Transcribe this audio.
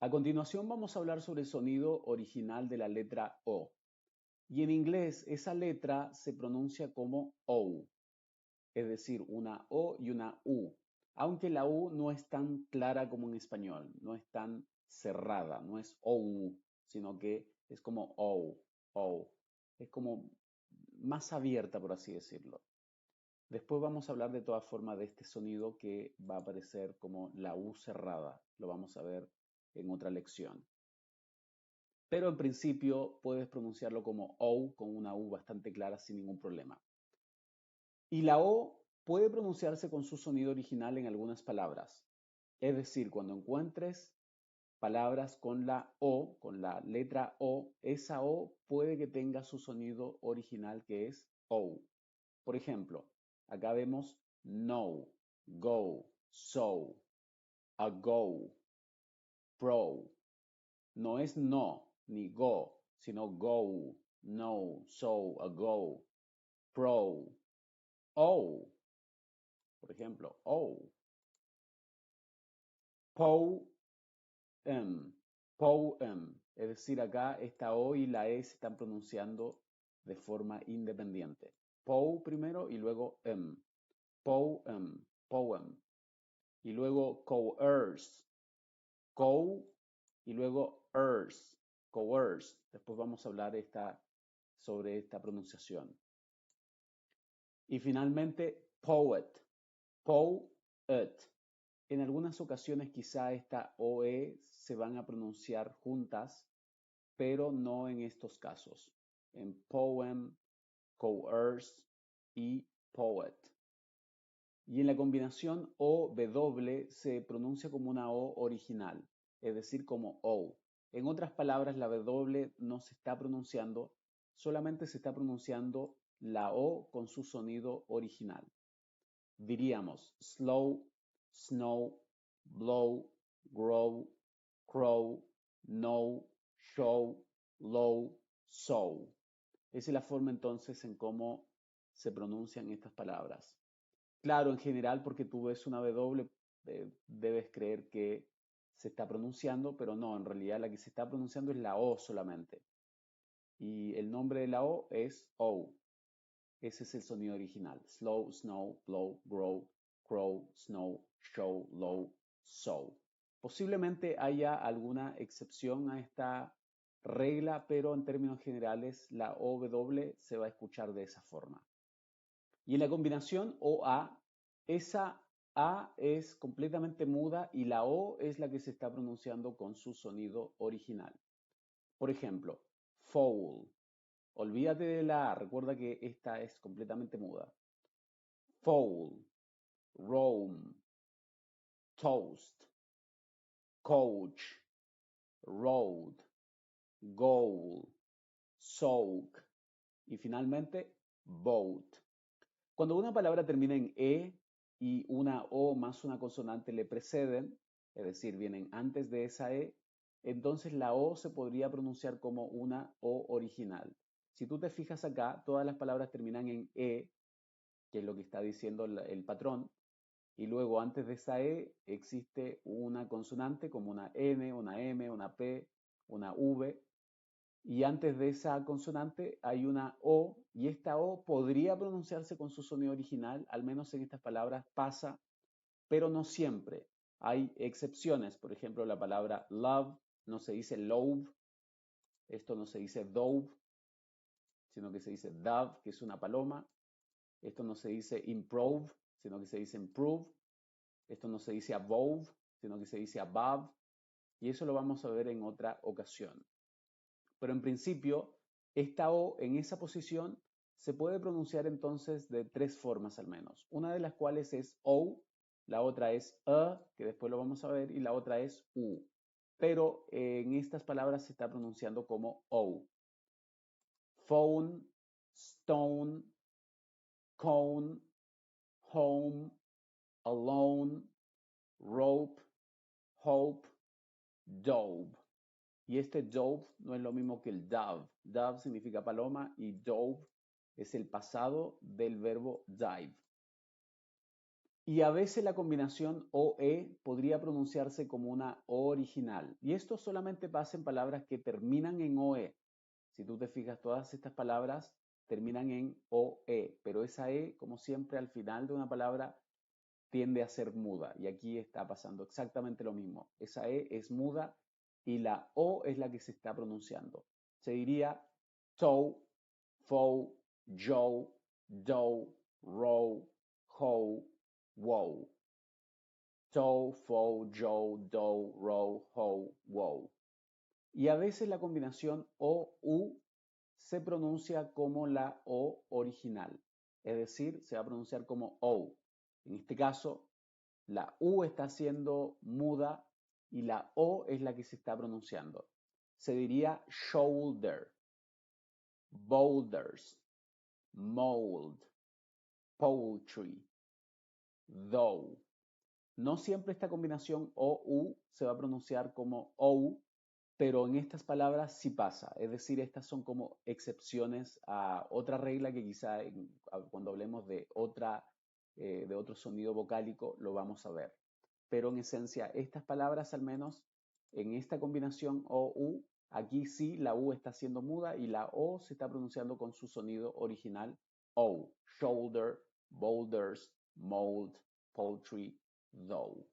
A continuación vamos a hablar sobre el sonido original de la letra O. Y en inglés esa letra se pronuncia como O, es decir, una O y una U. Aunque la U no es tan clara como en español, no es tan cerrada, no es OU, sino que es como O, O. Es como más abierta, por así decirlo. Después vamos a hablar de todas formas de este sonido que va a aparecer como la U cerrada. Lo vamos a ver en otra lección. Pero en principio puedes pronunciarlo como O con una U bastante clara sin ningún problema. Y la O puede pronunciarse con su sonido original en algunas palabras. Es decir, cuando encuentres palabras con la O, con la letra O, esa O puede que tenga su sonido original que es O. Por ejemplo, acá vemos no, go, so, ago, pro. No es no ni go, sino go, no, so, ago, pro, oh, por ejemplo, oh, poem, poem. Es decir, acá esta O y la E se están pronunciando de forma independiente. Po primero y luego poem, poem. Y luego coerce, co y luego earth, coerce. Después vamos a hablar sobre esta pronunciación. Y finalmente, poet, poet. En algunas ocasiones quizá esta OE se van a pronunciar juntas, pero no en estos casos. En poem, coerce y poet. Y en la combinación O-W se pronuncia como una O original, es decir, como O. En otras palabras, la W no se está pronunciando, solamente se está pronunciando la O con su sonido original. Diríamos slow, snow, blow, grow, crow, no, show, low, so. Esa es la forma entonces en cómo se pronuncian estas palabras. Claro, en general, porque tú ves una W, debes creer que se está pronunciando, pero no, en realidad la que se está pronunciando es la O solamente. Y el nombre de la O es O. Ese es el sonido original. Slow, snow, blow, grow, crow, snow, show, low, so. Posiblemente haya alguna excepción a esta regla, pero en términos generales la OW se va a escuchar de esa forma. Y en la combinación OA, esa A es completamente muda y la O es la que se está pronunciando con su sonido original. Por ejemplo, foul. Olvídate de la A, recuerda que esta es completamente muda. Foul, roam, toast, coach, road, goal, soak y finalmente boat. Cuando una palabra termina en E y una O más una consonante le preceden, es decir, vienen antes de esa E, entonces la O se podría pronunciar como una O original. Si tú te fijas acá, todas las palabras terminan en E, que es lo que está diciendo el patrón, y luego antes de esa E existe una consonante como una N, una M, una P, una V, y antes de esa consonante hay una O, y esta O podría pronunciarse con su sonido original, al menos en estas palabras pasa, pero no siempre. Hay excepciones, por ejemplo, la palabra love no se dice love, esto no se dice dove, sino que se dice dove, que es una paloma. Esto no se dice improve, sino que se dice improve. Esto no se dice above, sino que se dice above. Y eso lo vamos a ver en otra ocasión. Pero en principio, esta O en esa posición se puede pronunciar entonces de tres formas al menos. Una de las cuales es O, la otra es que después lo vamos a ver, y la otra es U. Pero en estas palabras se está pronunciando como O. Phone, stone, cone, home, alone, rope, hope, dove. Y este dove no es lo mismo que el dove. Dove significa paloma y dove es el pasado del verbo dive. Y a veces la combinación OE podría pronunciarse como una O original. Y esto solamente pasa en palabras que terminan en OE. Si tú te fijas, todas estas palabras terminan en OE, pero esa E, como siempre, al final de una palabra tiende a ser muda. Y aquí está pasando exactamente lo mismo. Esa E es muda y la O es la que se está pronunciando. Se diría toe, foe, joe, doe, row, how, wow. Toe, foe, joe, doe, row, how, wow. Y a veces la combinación O-U se pronuncia como la O original, es decir, se va a pronunciar como O. En este caso, la U está siendo muda y la O es la que se está pronunciando. Se diría shoulder, boulders, mold, poultry, though. No siempre esta combinación O-U se va a pronunciar como OU, pero en estas palabras sí pasa. Es decir, estas son como excepciones a otra regla que quizá cuando hablemos de otro sonido vocálico lo vamos a ver. Pero en esencia, estas palabras al menos en esta combinación O-U, aquí sí la U está siendo muda y la O se está pronunciando con su sonido original O. Shoulder, boulders, mold, poultry, though.